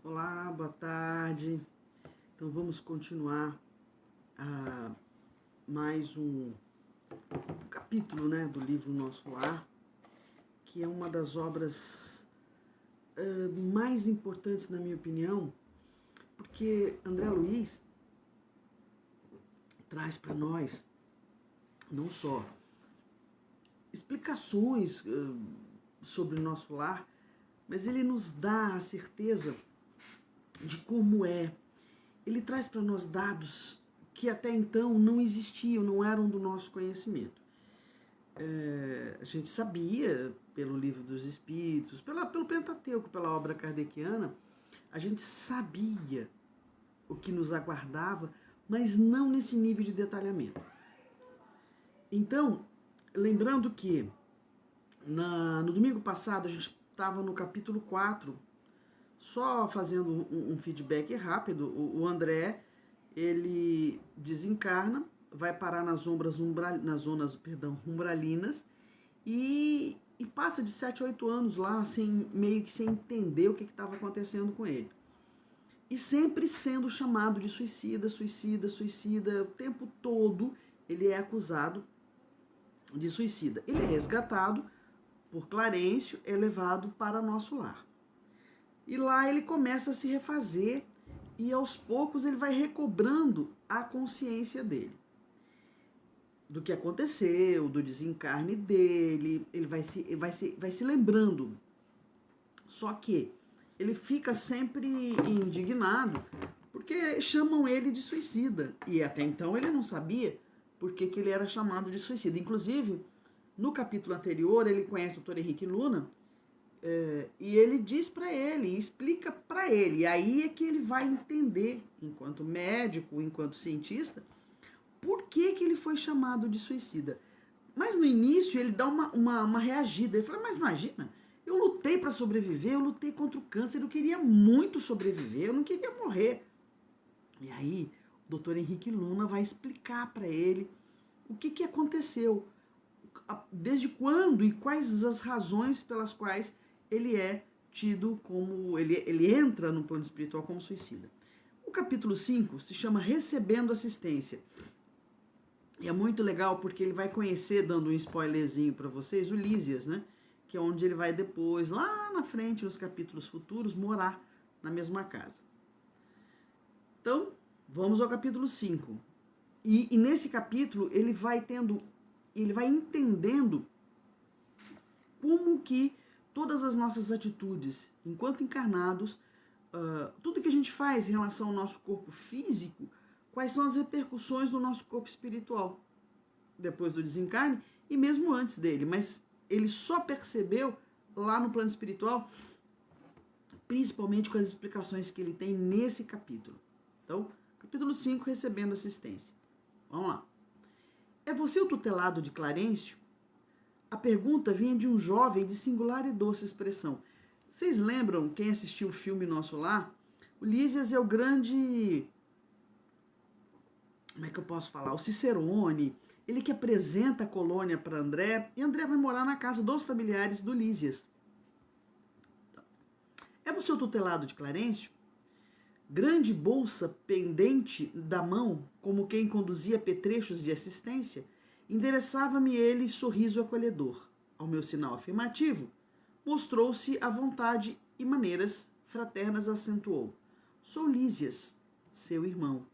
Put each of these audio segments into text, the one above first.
Olá, boa tarde. Então vamos continuar mais um capítulo, né, do livro Nosso Lar, que é uma das obras mais importantes, na minha opinião, porque André Luiz traz para nós não só explicações sobre o nosso lar, mas ele nos dá a certeza de como é. Ele traz para nós dados que até então não existiam, não eram do nosso conhecimento. A gente sabia, pelo Livro dos Espíritos, pelo Pentateuco, pela obra kardeciana, a gente sabia o que nos aguardava, mas não nesse nível de detalhamento. Então, lembrando que no domingo passado a gente estava no capítulo 4, só fazendo um feedback rápido, o André, ele desencarna, vai parar nas zonas umbralinas e passa de 7 a 8 anos lá, meio que sem entender o que estava acontecendo com ele. E sempre sendo chamado de suicida, o tempo todo ele é acusado de suicida. Ele é resgatado por Clarencio, é levado para nosso lar. E lá ele começa a se refazer e aos poucos ele vai recobrando a consciência dele. Do que aconteceu, do desencarne dele, ele vai se lembrando. Só que ele fica sempre indignado porque chamam ele de suicida. E até então ele não sabia por que ele era chamado de suicida. Inclusive, no capítulo anterior, ele conhece o Dr. Henrique Luna, e ele diz para ele, explica para ele, e aí é que ele vai entender, enquanto médico, enquanto cientista, por que ele foi chamado de suicida. Mas no início ele dá uma reagida, ele fala, mas imagina, eu lutei para sobreviver, eu lutei contra o câncer, eu queria muito sobreviver, eu não queria morrer. E aí o Dr. Henrique Luna vai explicar para ele o que aconteceu, desde quando e quais as razões pelas quais ele é tido como, ele entra no plano espiritual como suicida. O capítulo 5 se chama Recebendo Assistência. E é muito legal porque ele vai conhecer, dando um spoilerzinho para vocês, o Lísias, né? Que é onde ele vai depois, lá na frente, nos capítulos futuros, morar na mesma casa. Então, vamos ao capítulo 5. E nesse capítulo ele vai entendendo como que todas as nossas atitudes, enquanto encarnados, tudo que a gente faz em relação ao nosso corpo físico, quais são as repercussões do nosso corpo espiritual, depois do desencarne e mesmo antes dele. Mas ele só percebeu lá no plano espiritual, principalmente com as explicações que ele tem nesse capítulo. Então, capítulo 5, Recebendo Assistência. Vamos lá. É você o tutelado de Clarencio? A pergunta vinha de um jovem de singular e doce expressão. Vocês lembram, quem assistiu o filme Nosso Lar? O Lísias é o grande... Como é que eu posso falar? O Cicerone. Ele que apresenta a colônia para André. E André vai morar na casa dos familiares do Lísias. É você o tutelado de Clarencio? Grande bolsa pendente da mão, como quem conduzia petrechos de assistência, endereçava-me ele sorriso acolhedor. Ao meu sinal afirmativo, mostrou-se à vontade e maneiras fraternas acentuou. Sou Lísias, seu irmão.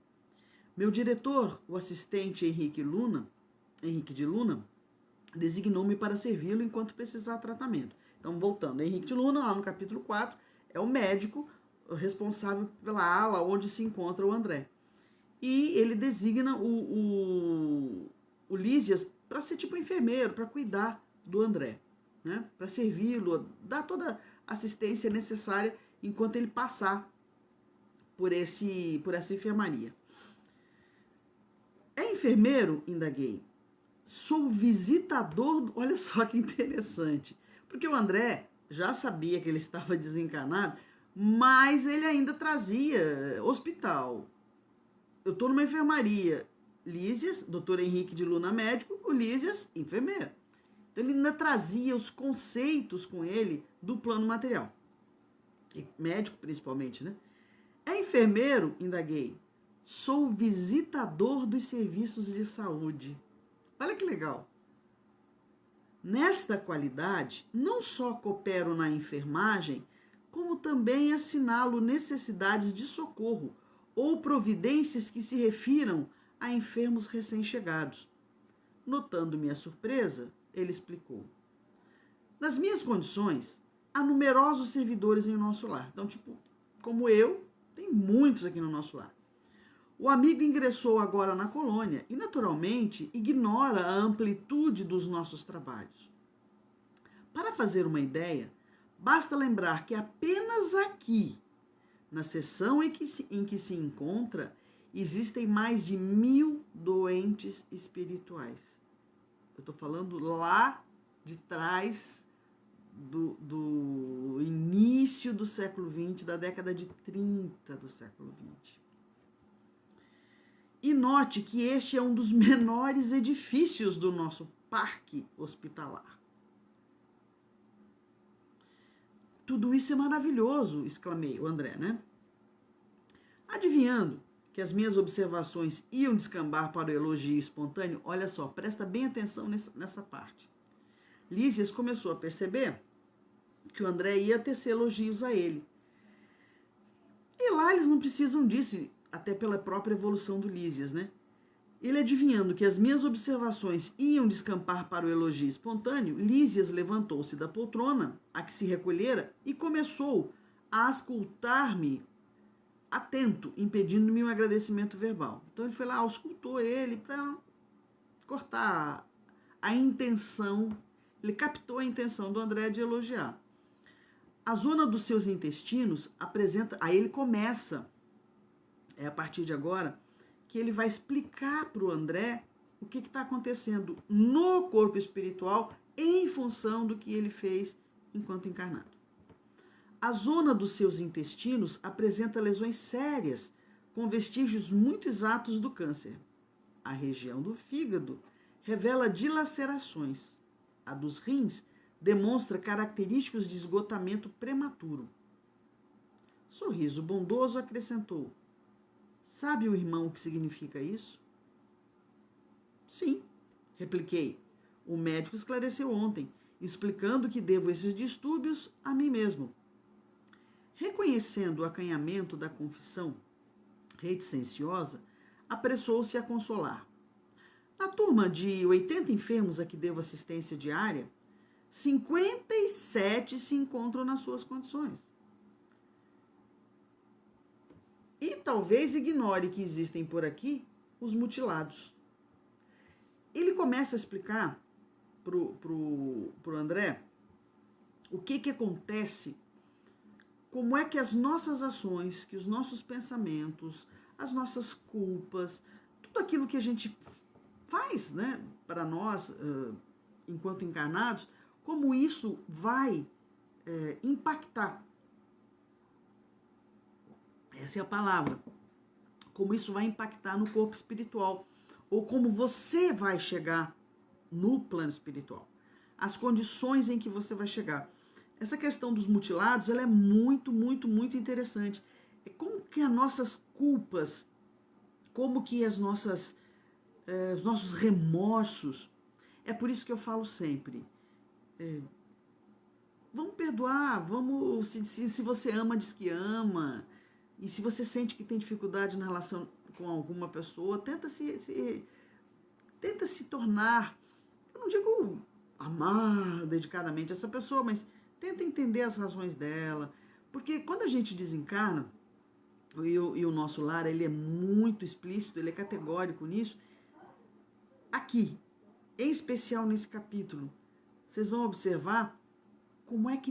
Meu diretor, o assistente Henrique de Luna, designou-me para servi-lo enquanto precisar tratamento. Então, voltando, Henrique de Luna, lá no capítulo 4, é o médico responsável pela ala onde se encontra o André. E ele designa o Lísias para ser tipo enfermeiro, para cuidar do André, né? Para servi-lo, dar toda a assistência necessária enquanto ele passar por essa enfermaria. É enfermeiro? Indaguei. Sou visitador, olha só que interessante, porque o André já sabia que ele estava desencarnado, mas ele ainda trazia hospital. Eu estou numa enfermaria. Lísias, doutor Henrique de Luna, médico, o Lísias, enfermeiro. Então ele ainda trazia os conceitos com ele do plano material. médico principalmente, né? É enfermeiro? Indaguei. Sou visitador dos serviços de saúde. Olha que legal. Nesta qualidade, não só coopero na enfermagem, como também assinalo necessidades de socorro ou providências que se refiram a enfermos recém-chegados. Notando minha surpresa, ele explicou. Nas minhas condições, há numerosos servidores em nosso lar. Então, como eu, tem muitos aqui no nosso lar. O amigo ingressou agora na colônia e, naturalmente, ignora a amplitude dos nossos trabalhos. Para fazer uma ideia, basta lembrar que apenas aqui, na seção em que se encontra, existem mais de 1000 doentes espirituais. Eu estou falando lá de trás do início do século XX, da década de 30 do século XX. E note que este é um dos menores edifícios do nosso parque hospitalar. Tudo isso é maravilhoso, exclamei, o André, né? Adivinhando que as minhas observações iam descambar para o elogio espontâneo, olha só, presta bem atenção nessa parte. Lísias começou a perceber que o André ia tecer elogios a ele. E lá eles não precisam disso, até pela própria evolução do Lísias, né? Ele adivinhando que as minhas observações iam descampar para o elogio espontâneo, Lísias levantou-se da poltrona a que se recolhera e começou a auscultar-me atento, impedindo-me um agradecimento verbal. Então ele foi lá, auscultou ele para cortar a intenção, ele captou a intenção do André de elogiar. A zona dos seus intestinos apresenta, aí ele começa, a partir de agora, que ele vai explicar para o André o que está acontecendo no corpo espiritual em função do que ele fez enquanto encarnado. A zona dos seus intestinos apresenta lesões sérias, com vestígios muito exatos do câncer. A região do fígado revela dilacerações. A dos rins demonstra característicos de esgotamento prematuro. Sorriso bondoso acrescentou: sabe o irmão o que significa isso? Sim, repliquei. O médico esclareceu ontem, explicando que devo esses distúrbios a mim mesmo. Reconhecendo o acanhamento da confissão reticenciosa, apressou-se a consolar. Na turma de 80 enfermos a que devo assistência diária, 57 se encontram nas suas condições. E talvez ignore que existem por aqui os mutilados. Ele começa a explicar pro André o que acontece, como é que as nossas ações, que os nossos pensamentos, as nossas culpas, tudo aquilo que a gente faz, né, para nós, enquanto encarnados, como isso vai impactar. Essa é a palavra. Como isso vai impactar no corpo espiritual. Ou como você vai chegar no plano espiritual. As condições em que você vai chegar. Essa questão dos mutilados, ela é muito, muito, muito interessante. É como que as nossas culpas, como que os nossos remorsos. É por isso que eu falo sempre. Vamos perdoar, vamos. Se você ama, diz que ama. E se você sente que tem dificuldade na relação com alguma pessoa, tenta se tornar, eu não digo amar dedicadamente essa pessoa, mas tenta entender as razões dela. Porque quando a gente desencarna, e o nosso lar, ele é muito explícito, ele é categórico nisso, aqui, em especial nesse capítulo, vocês vão observar como é que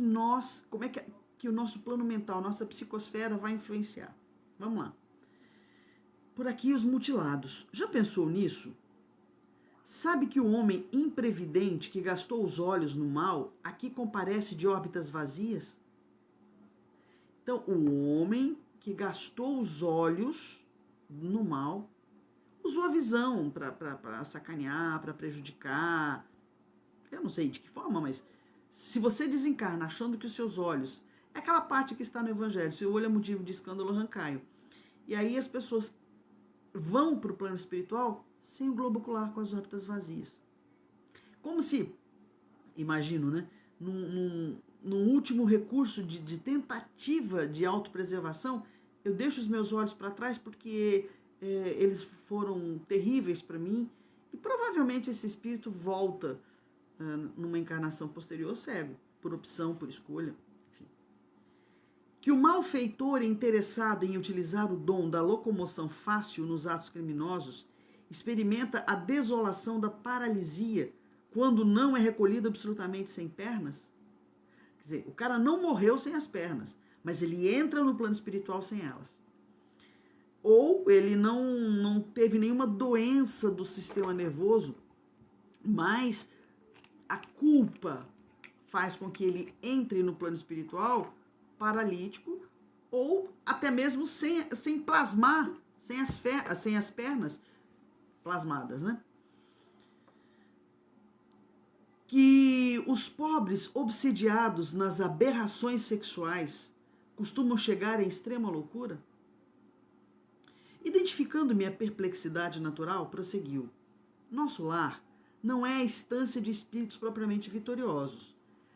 o nosso plano mental, nossa psicosfera vai influenciar. Vamos lá. Por aqui os mutilados. Já pensou nisso? Sabe que o homem imprevidente que gastou os olhos no mal, aqui comparece de órbitas vazias? Então, o homem que gastou os olhos no mal, usou a visão para sacanear, para prejudicar. Eu não sei de que forma, mas se você desencarna achando que os seus olhos É aquela parte que está no Evangelho. Seu olho é motivo de escândalo, arrancai-o. E aí as pessoas vão para o plano espiritual sem o globo ocular, com as órbitas vazias. Como se, imagino, né, num último recurso de tentativa de autopreservação, eu deixo os meus olhos para trás porque eles foram terríveis para mim, e provavelmente esse espírito volta numa encarnação posterior cego, por opção, por escolha, enfim. Que o malfeitor interessado em utilizar o dom da locomoção fácil nos atos criminosos experimenta a desolação da paralisia quando não é recolhido absolutamente sem pernas? Quer dizer, o cara não morreu sem as pernas, mas ele entra no plano espiritual sem elas. Ou ele não teve nenhuma doença do sistema nervoso, mas a culpa faz com que ele entre no plano espiritual paralítico, ou até mesmo sem plasmar, sem as pernas plasmadas, né? Que os pobres obsediados nas aberrações sexuais costumam chegar em extrema loucura? Identificando minha perplexidade natural, prosseguiu. Nosso lar não é a estância de espíritos propriamente vitoriosos,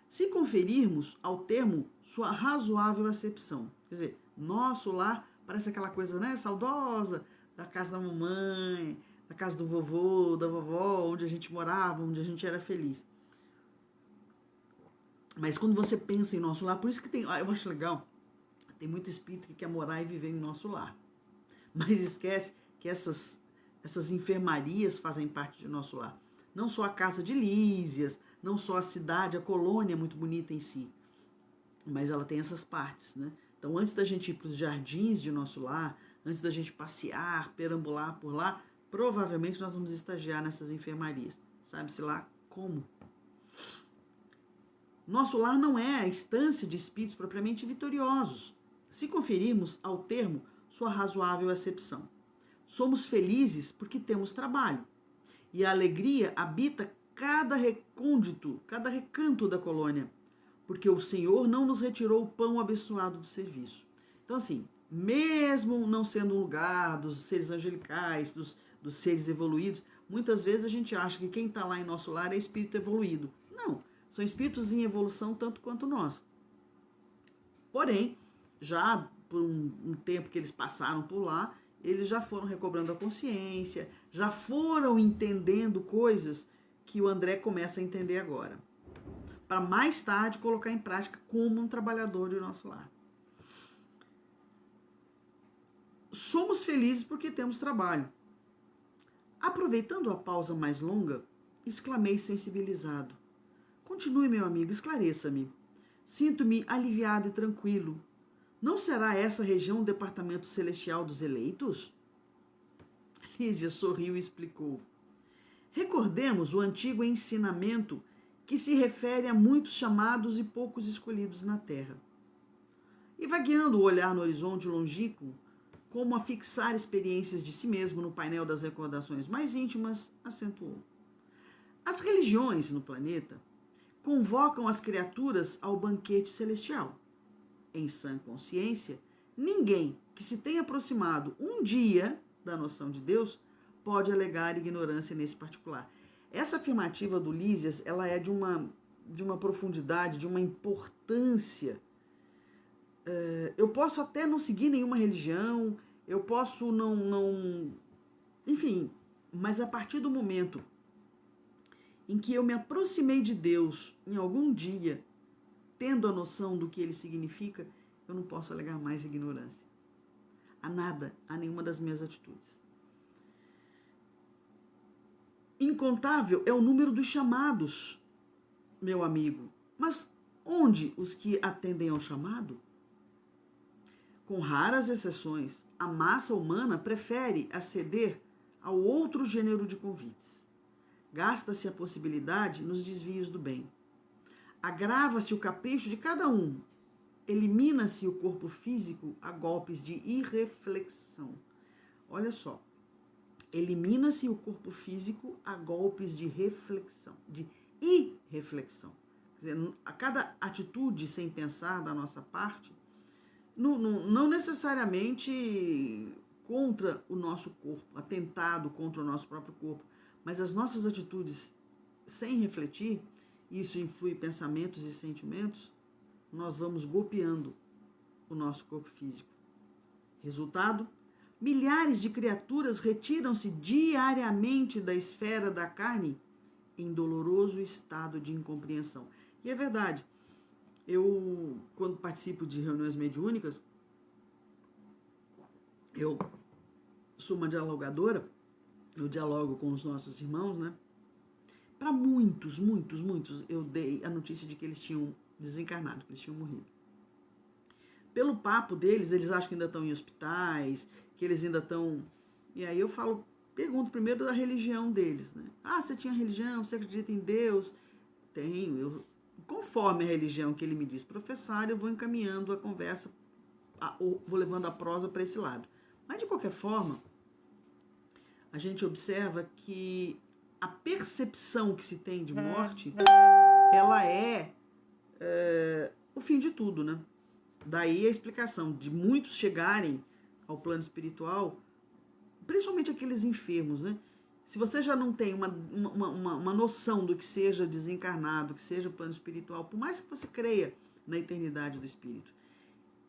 se conferirmos ao termo sua razoável acepção. Quer dizer, nosso lar parece aquela coisa, né, saudosa, da casa da mamãe, da casa do vovô, da vovó, onde a gente morava, onde a gente era feliz. Mas quando você pensa em nosso lar, por isso que eu acho legal, tem muito espírito que quer morar e viver em nosso lar. Mas esquece que essas enfermarias fazem parte de nosso lar. Não só a casa de Lísias, não só a cidade, a colônia é muito bonita em si, mas ela tem essas partes, né? Então, antes da gente ir para os jardins de nosso lar, antes da gente passear, perambular por lá, provavelmente nós vamos estagiar nessas enfermarias. Sabe-se lá como? Nosso lar não é a instância de espíritos propriamente vitoriosos, se conferirmos ao termo sua razoável acepção. Somos felizes porque temos trabalho, e a alegria habita cada recôndito, cada recanto da colônia, porque o Senhor não nos retirou o pão abençoado do serviço. Então, assim, mesmo não sendo um lugar dos seres angelicais, dos seres evoluídos, muitas vezes a gente acha que quem está lá em nosso lar é espírito evoluído. Não, são espíritos em evolução tanto quanto nós. Porém, já por um tempo que eles passaram por lá, eles já foram recobrando a consciência, já foram entendendo coisas que o André começa a entender agora, para mais tarde colocar em prática como um trabalhador do nosso lar. Somos felizes porque temos trabalho. Aproveitando a pausa mais longa, exclamei sensibilizado. Continue, meu amigo, esclareça-me. Sinto-me aliviado e tranquilo. Não será essa região o departamento celestial dos eleitos? Lísia sorriu e explicou. Recordemos o antigo ensinamento que se refere a muitos chamados e poucos escolhidos na terra. E vagueando o olhar no horizonte longínquo, como a fixar experiências de si mesmo no painel das recordações mais íntimas, acentuou. As religiões no planeta convocam as criaturas ao banquete celestial. Em sã consciência, ninguém que se tenha aproximado um dia da noção de Deus pode alegar ignorância nesse particular. Essa afirmativa do Lísias, ela é de uma profundidade, de uma importância. Eu posso até não seguir nenhuma religião, eu posso não... Enfim, mas a partir do momento em que eu me aproximei de Deus em algum dia, tendo a noção do que ele significa, eu não posso alegar mais ignorância. A nada, a nenhuma das minhas atitudes. Incontável é o número dos chamados, meu amigo. Mas onde os que atendem ao chamado? Com raras exceções, a massa humana prefere aceder ao outro gênero de convites. Gasta-se a possibilidade nos desvios do bem. Agrava-se o capricho de cada um. Elimina-se o corpo físico a golpes de irreflexão. Olha só. Elimina-se o corpo físico a golpes de reflexão, de irreflexão. Quer dizer, a cada atitude sem pensar da nossa parte, não necessariamente contra o nosso corpo, atentado contra o nosso próprio corpo, mas as nossas atitudes sem refletir, isso influi em pensamentos e sentimentos, nós vamos golpeando o nosso corpo físico. Resultado? Milhares de criaturas retiram-se diariamente da esfera da carne em doloroso estado de incompreensão. E é verdade. Eu, quando participo de reuniões mediúnicas, eu sou uma dialogadora, eu dialogo com os nossos irmãos, né? Para muitos, eu dei a notícia de que eles tinham desencarnado, que eles tinham morrido. Pelo papo deles, eles acham que ainda estão em hospitais, que eles ainda estão... E aí eu pergunto primeiro da religião deles, né? Ah, você tinha religião? Você acredita em Deus? Tenho. Conforme a religião que ele me diz professar, eu vou encaminhando a conversa, vou levando a prosa para esse lado. Mas, de qualquer forma, a gente observa que a percepção que se tem de morte, ela é o fim de tudo, né? Daí a explicação de muitos chegarem ao plano espiritual, principalmente aqueles enfermos, né? Se você já não tem uma noção do que seja desencarnado, que seja plano espiritual, por mais que você creia na eternidade do espírito.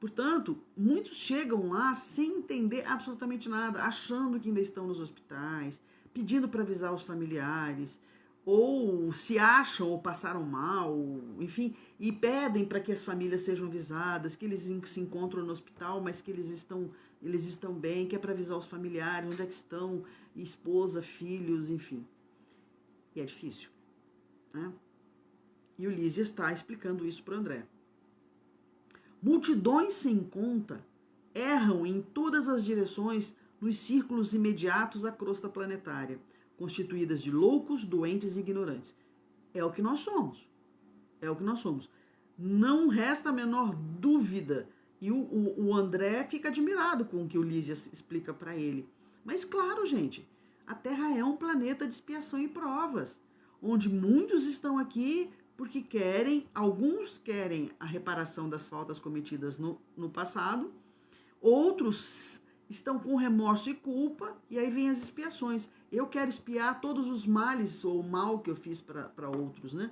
Portanto, muitos chegam lá sem entender absolutamente nada, achando que ainda estão nos hospitais, pedindo para avisar os familiares, ou se acham ou passaram mal, enfim, e pedem para que as famílias sejam avisadas, que eles se encontram no hospital, mas que eles estão bem, que é para avisar os familiares, onde é que estão, esposa, filhos, enfim. E é difícil, né? E o Lísias está explicando isso para o André. Multidões sem conta erram em todas as direções nos círculos imediatos à crosta planetária, constituídas de loucos, doentes e ignorantes. É o que nós somos. É o que nós somos. Não resta a menor dúvida. E o André fica admirado com o que o Lísias explica para ele. Mas claro, gente, a Terra é um planeta de expiação e provas, onde muitos estão aqui porque alguns querem a reparação das faltas cometidas no passado, outros estão com remorso e culpa, e aí vem as expiações. Eu quero expiar todos os males ou o mal que eu fiz para outros, né?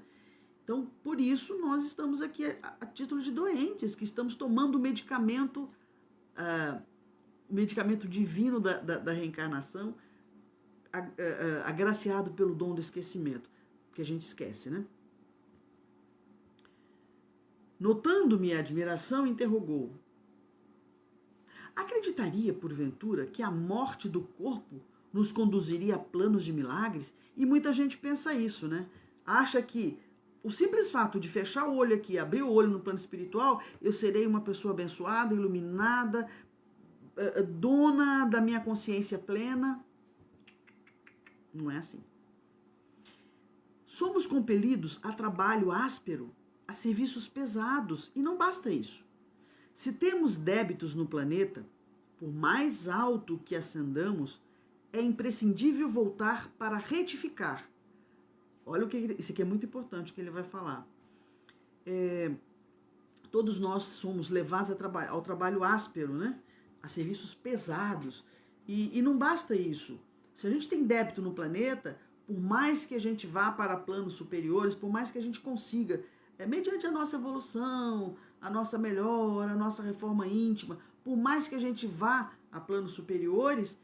Então, por isso, nós estamos aqui a título de doentes, que estamos tomando o medicamento divino da reencarnação, agraciado pelo dom do esquecimento, que a gente esquece, né? Notando minha admiração, interrogou: acreditaria, porventura, que a morte do corpo nos conduziria a planos de milagres? E muita gente pensa isso, né? Acha que o simples fato de fechar o olho aqui, abrir o olho no plano espiritual, eu serei uma pessoa abençoada, iluminada, dona da minha consciência plena. Não é assim. Somos compelidos a trabalho áspero, a serviços pesados, e não basta isso. Se temos débitos no planeta, por mais alto que ascendamos, é imprescindível voltar para retificar. Olha isso aqui é muito importante que ele vai falar. Todos nós somos levados ao trabalho áspero, né? A serviços pesados. E não basta isso. Se a gente tem débito no planeta, por mais que a gente vá para planos superiores, por mais que a gente consiga, mediante a nossa evolução, a nossa melhora, a nossa reforma íntima, por mais que a gente vá a planos superiores,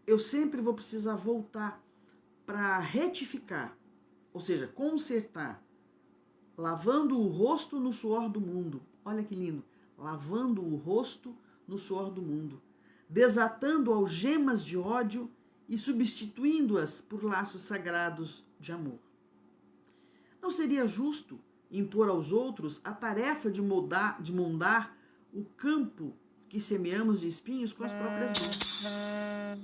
eu sempre vou precisar voltar para retificar, ou seja, consertar, lavando o rosto no suor do mundo. Olha que lindo, lavando o rosto no suor do mundo, desatando algemas de ódio e substituindo-as por laços sagrados de amor. Não seria justo impor aos outros a tarefa de moldar o campo que semeamos de espinhos com as próprias mãos.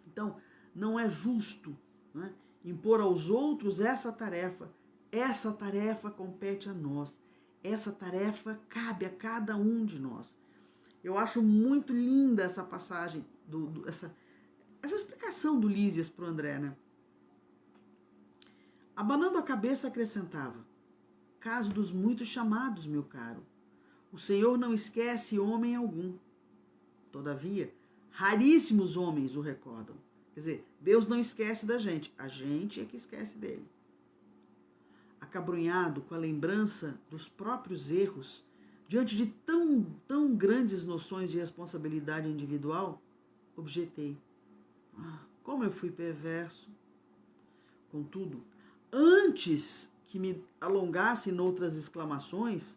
Então, não é justo, né, impor aos outros essa tarefa. Essa tarefa compete a nós. Essa tarefa cabe a cada um de nós. Eu acho muito linda essa passagem, essa explicação do Lísias para o André, né? Abanando a cabeça, acrescentava: caso dos muitos chamados, meu caro, o Senhor não esquece homem algum. Todavia, raríssimos homens o recordam. Quer dizer, Deus não esquece da gente, a gente é que esquece dele. Acabrunhado com a lembrança dos próprios erros, diante de tão grandes noções de responsabilidade individual, objetei: como eu fui perverso. Contudo, antes que me alongasse noutras exclamações,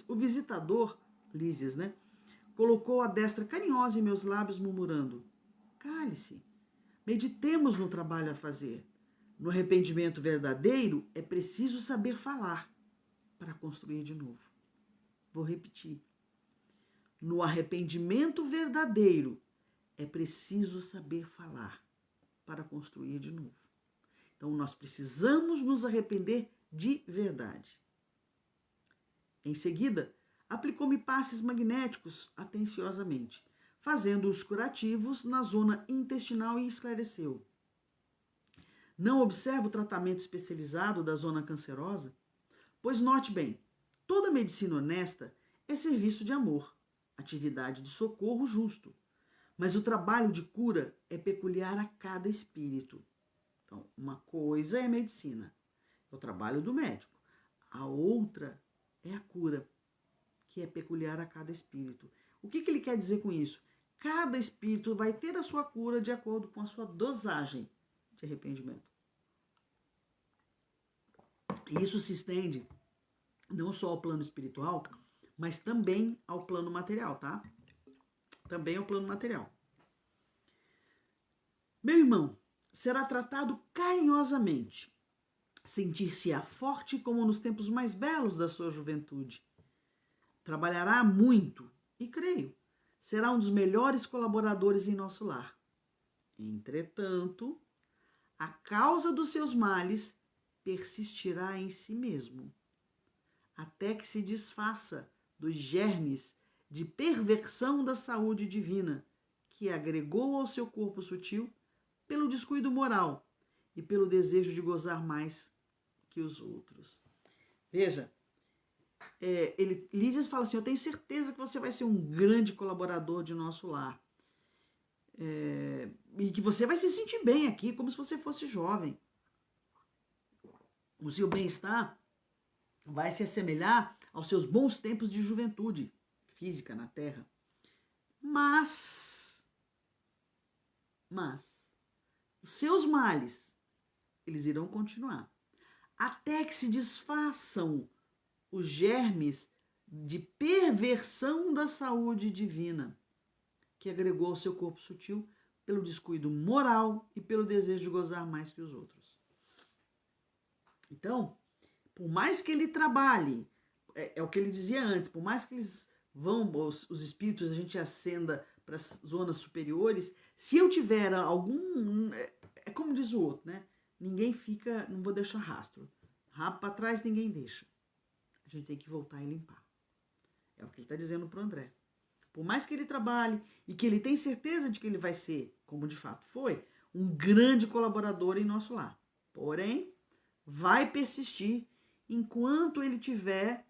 o visitador, Lísias, né, colocou a destra carinhosa em meus lábios, murmurando: cale-se, meditemos no trabalho a fazer. No arrependimento verdadeiro, é preciso saber falar para construir de novo. Vou repetir. No arrependimento verdadeiro, é preciso saber falar para construir de novo. Então, nós precisamos nos arrepender de verdade. Em seguida, aplicou-me passes magnéticos atenciosamente, fazendo os curativos na zona intestinal, e esclareceu: não observa o tratamento especializado da zona cancerosa? Pois note bem, toda medicina honesta é serviço de amor, atividade de socorro justo. Mas o trabalho de cura é peculiar a cada espírito. Então, uma coisa é a medicina, é o trabalho do médico. A outra é a cura, que é peculiar a cada espírito. O que ele quer dizer com isso? Cada espírito vai ter a sua cura de acordo com a sua dosagem de arrependimento. E isso se estende não só ao plano espiritual, mas também ao plano material, tá? Também ao plano material. Meu irmão, será tratado carinhosamente. Sentir-se-á forte como nos tempos mais belos da sua juventude. Trabalhará muito e, creio, será um dos melhores colaboradores em nosso lar. Entretanto, a causa dos seus males persistirá em si mesmo, até que se desfaça dos germes de perversão da saúde divina que agregou ao seu corpo sutil pelo descuido moral e pelo desejo de gozar mais que os outros. Veja, Lísias fala assim: eu tenho certeza que você vai ser um grande colaborador de nosso lar. E que você vai se sentir bem aqui, como se você fosse jovem. O seu bem-estar vai se assemelhar aos seus bons tempos de juventude física na Terra. Mas os seus males, eles irão continuar, até que se desfaçam os germes de perversão da saúde divina que agregou ao seu corpo sutil pelo descuido moral e pelo desejo de gozar mais que os outros. Então, por mais que ele trabalhe, é o que ele dizia antes, por mais que eles vão, os espíritos, a gente ascenda para as zonas superiores, se eu tiver algum, é como diz o outro, né? Ninguém fica, não vou deixar rastro. Rabo para trás ninguém deixa. A gente tem que voltar e limpar. É o que ele está dizendo para o André. Por mais que ele trabalhe e que ele tem certeza de que ele vai ser, como de fato foi, um grande colaborador em nosso lar. Porém, vai persistir enquanto ele tiver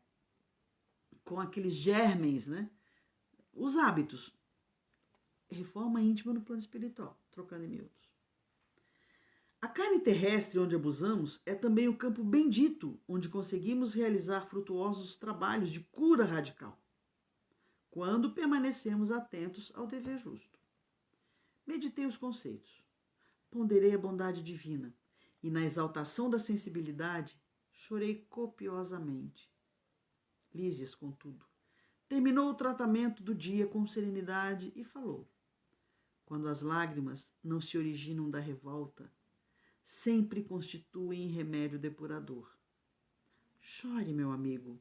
com aqueles germens, né? Os hábitos. Reforma íntima no plano espiritual, trocando em miúdos. A carne terrestre onde abusamos é também o campo bendito onde conseguimos realizar frutuosos trabalhos de cura radical, quando permanecemos atentos ao dever justo. Meditei os conceitos, ponderei a bondade divina e, na exaltação da sensibilidade, chorei copiosamente. Lísias, contudo, terminou o tratamento do dia com serenidade e falou: quando as lágrimas não se originam da revolta, sempre constituem remédio depurador. Chore, meu amigo,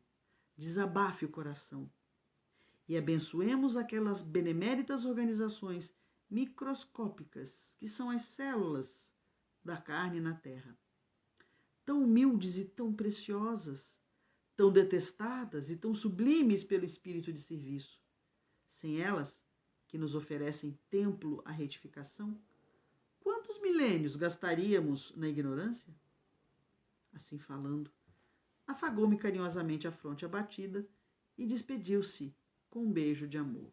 desabafe o coração e abençoemos aquelas beneméritas organizações microscópicas que são as células da carne na terra, tão humildes e tão preciosas, tão detestadas e tão sublimes pelo espírito de serviço. Sem elas, que nos oferecem templo à retificação? Quantos milênios gastaríamos na ignorância? Assim falando, afagou-me carinhosamente a fronte abatida e despediu-se com um beijo de amor.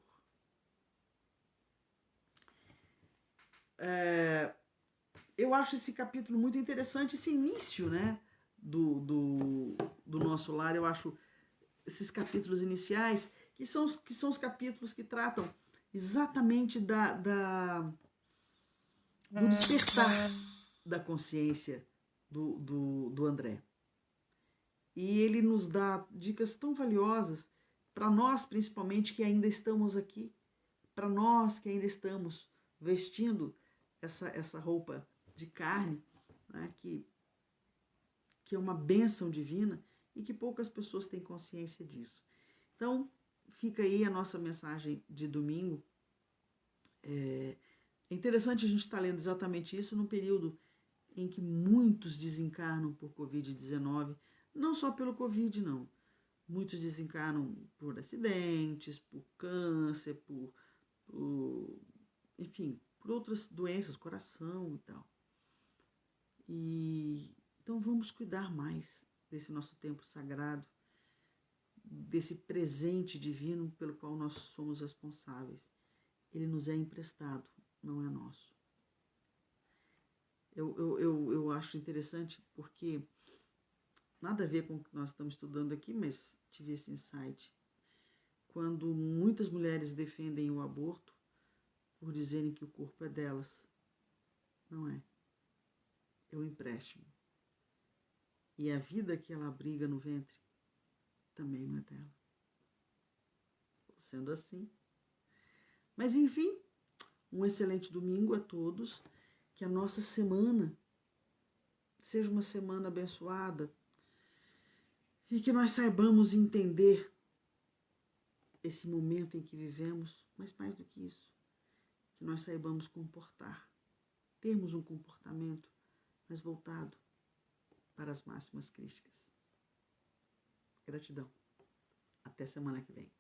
Eu acho esse capítulo muito interessante, esse início, né, do nosso lar. Eu acho esses capítulos iniciais, que são os capítulos que tratam exatamente do despertar da consciência do André. E ele nos dá dicas tão valiosas para nós, principalmente, que ainda estamos aqui, para nós que ainda estamos vestindo essa roupa de carne, né, que é uma bênção divina e que poucas pessoas têm consciência disso. Então, fica aí a nossa mensagem de domingo. É interessante a gente estar lendo exatamente isso num período em que muitos desencarnam por Covid-19, não só pelo Covid, não. Muitos desencarnam por acidentes, por câncer, enfim, por outras doenças, coração e tal. Então vamos cuidar mais desse nosso tempo sagrado, desse presente divino pelo qual nós somos responsáveis. Ele nos é emprestado, não é nosso. Eu acho interessante porque nada a ver com o que nós estamos estudando aqui, mas tive esse insight. Quando muitas mulheres defendem o aborto por dizerem que o corpo é delas, não é. É um empréstimo. E a vida que ela abriga no ventre também não é dela. Sendo assim. Mas enfim, um excelente domingo a todos. Que a nossa semana seja uma semana abençoada e que nós saibamos entender esse momento em que vivemos, mas mais do que isso, que nós saibamos comportar, termos um comportamento mais voltado para as máximas crísticas. Gratidão. Até semana que vem.